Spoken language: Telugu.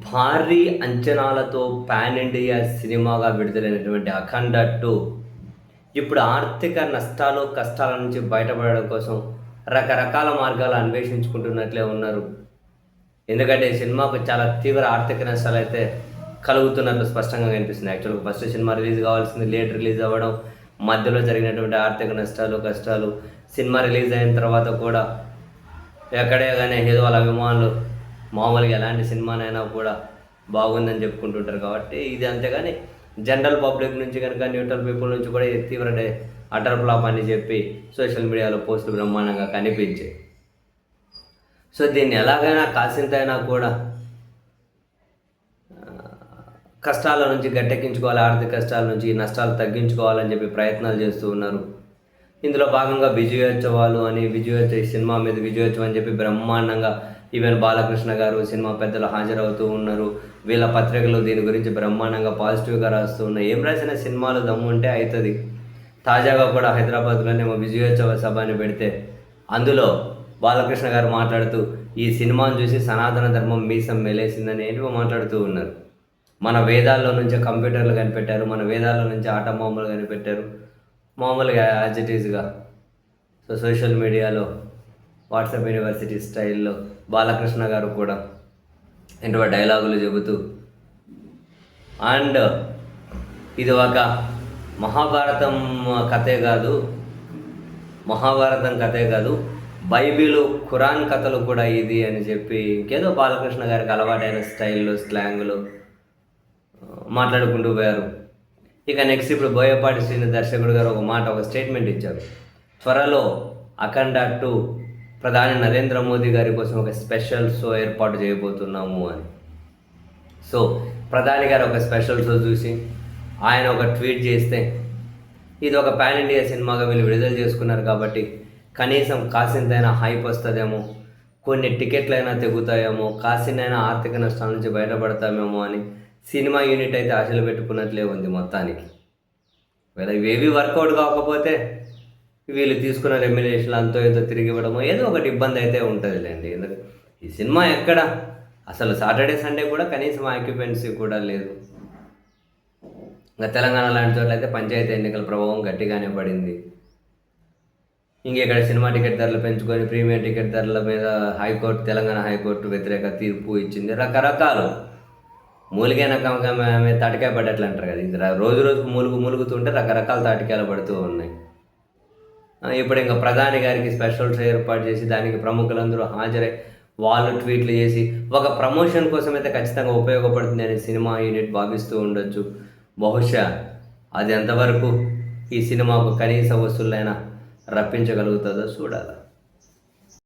భారీ అంచనాలతో పాన్ ఇండియా సినిమాగా విడుదలైనటువంటి 'అఖండ 2' ఇప్పుడు ఆర్థిక నష్టాలు, కష్టాల నుంచి బయటపడడం కోసం రకరకాల మార్గాలు అన్వేషించుకుంటున్నట్లే ఉన్నారు. ఎందుకంటే ఈ సినిమాకు చాలా తీవ్ర ఆర్థిక నష్టాలైతే కలుగుతున్నట్లు స్పష్టంగా కనిపిస్తుంది. యాక్చువల్‌గా ఫస్ట్ సినిమా రిలీజ్ కావాల్సింది లేట్ రిలీజ్ అవ్వడం, మధ్యలో జరిగినటువంటి ఆర్థిక నష్టాలు, కష్టాలు, సినిమా రిలీజ్ అయిన తర్వాత కూడా ఎక్కడే గానీ ఏదో వాళ్ళ అభిమానులు మామూలుగా ఎలాంటి సినిమానైనా కూడా బాగుందని చెప్పుకుంటుంటారు కాబట్టి ఇది అంతేగాని జనరల్ పబ్లిక్ నుంచి కనుక న్యూట్రల్ పీపుల్ నుంచి కూడా ఇది తీవ్ర అటర్ ఫ్లాప్ అని చెప్పి సోషల్ మీడియాలో పోస్టులు బ్రహ్మాండంగా కనిపించాయి. సో దీన్ని ఎలాగైనా కాసింతైనా కూడా కష్టాల నుంచి గట్టెక్కించుకోవాలి, ఆర్థిక కష్టాల నుంచి నష్టాలు తగ్గించుకోవాలని చెప్పి ప్రయత్నాలు చేస్తూ ఉన్నారు. ఇందులో భాగంగా విజయోత్సవాలు అని ఈ సినిమా మీద విజయోత్సవం అని చెప్పి బ్రహ్మాండంగా ఈవెన్ బాలకృష్ణ గారు సినిమా పెద్దలు హాజరవుతూ ఉన్నారు. వీళ్ళ పత్రికలు దీని గురించి బ్రహ్మాండంగా పాజిటివ్గా రాస్తూ ఉన్నాయి. ఏం రాసిన సినిమాలు దమ్ముంటే అవుతుంది. తాజాగా కూడా హైదరాబాద్లోనేమో విజయోత్సవ సభ అని పెడితే అందులో బాలకృష్ణ గారు మాట్లాడుతూ ఈ సినిమాను చూసి సనాతన ధర్మం మీసం మెలేసిందని ఏంటివో మాట్లాడుతూ ఉన్నారు. మన వేదాల్లో నుంచి కంప్యూటర్లు కనిపెట్టారు, మన వేదాల్లో నుంచి ఆట బొమ్మలు కనిపెట్టారు. మామూలుగా యాజ్ ఇట్ ఈజ్గా సోషల్ మీడియాలో వాట్సాప్ యూనివర్సిటీ స్టైల్లో బాలకృష్ణ గారు కూడా ఏంటో డైలాగులు చెబుతూ అండ్ ఇది ఒక మహాభారతం కథే కాదు బైబిలు ఖురాన్ కథలు కూడా ఇది అని చెప్పి ఇంకేదో బాలకృష్ణ గారికి అలవాటైన స్టైల్లో స్లాంగ్లో మాట్లాడుకుంటూ పోయారు. ఇక నెక్స్ట్ ఇప్పుడు బోయపాటి శ్రీను దర్శకుడు గారు ఒక స్టేట్మెంట్ ఇచ్చారు. త్వరలో 'అఖండ 2' ప్రధాని నరేంద్ర మోదీ గారి కోసం ఒక స్పెషల్ షో ఏర్పాటు చేయబోతున్నాము అని. సో ప్రధాని గారు ఒక స్పెషల్ షో చూసి ఆయన ఒక ట్వీట్ చేస్తే ఇది ఒక పాన్ ఇండియా సినిమాగా వీళ్ళు విడుదల చేసుకున్నారు కాబట్టి కనీసం కాసింతైనా హైప్ వస్తుందేమో, కొన్ని టికెట్లైనా తెగుతాయేమో, కాసినైనా ఆర్థిక నష్టాల నుంచి బయటపడతామేమో అని సినిమా యూనిట్ అయితే ఆశలు పెట్టుకున్నట్లే ఉంది మొత్తానికి. ఇవేవి వర్కౌట్ కాకపోతే వీళ్ళు తీసుకున్న రెమ్యునేషన్లు అంతో ఏదో తిరిగి ఇవ్వడమో ఏదో ఒకటి ఇబ్బంది అయితే ఉంటుందిలేండి. ఎందుకంటే ఈ సినిమా ఎక్కడ అసలు సాటర్డే సండే కూడా కనీసం ఆక్యుపెన్సీ కూడా లేదు. ఇంకా తెలంగాణ లాంటి చోట్ల అయితే పంచాయతీ ఎన్నికల ప్రభావం గట్టిగానే పడింది. ఇంకెక్కడ సినిమా టికెట్ ధరలు పెంచుకొని ప్రీమియం టికెట్ ధరల మీద తెలంగాణ హైకోర్టు వ్యతిరేక తీర్పు ఇచ్చింది. రకరకాలు మూలిగైన కమకమే తాటికాయ పడ్డట్లు అంటారు కదా, ఇది రోజు రోజుకు మూలుగుతుంటే రకరకాల తాటికాయలు పడుతూ ఉన్నాయి. ఇప్పుడు ఇంకా ప్రధాని గారికి స్పెషల్ షో ఏర్పాటు చేసి దానికి ప్రముఖులందరూ హాజరై వాళ్ళు ట్వీట్లు చేసి ఒక ప్రమోషన్ కోసం అయితే ఖచ్చితంగా ఉపయోగపడుతుంది అని సినిమా యూనిట్ భావిస్తూ ఉండొచ్చు. బహుశా అది ఎంతవరకు ఈ సినిమాకు కనీస వసూళ్ళైనా రప్పించగలుగుతుందో చూడాలి.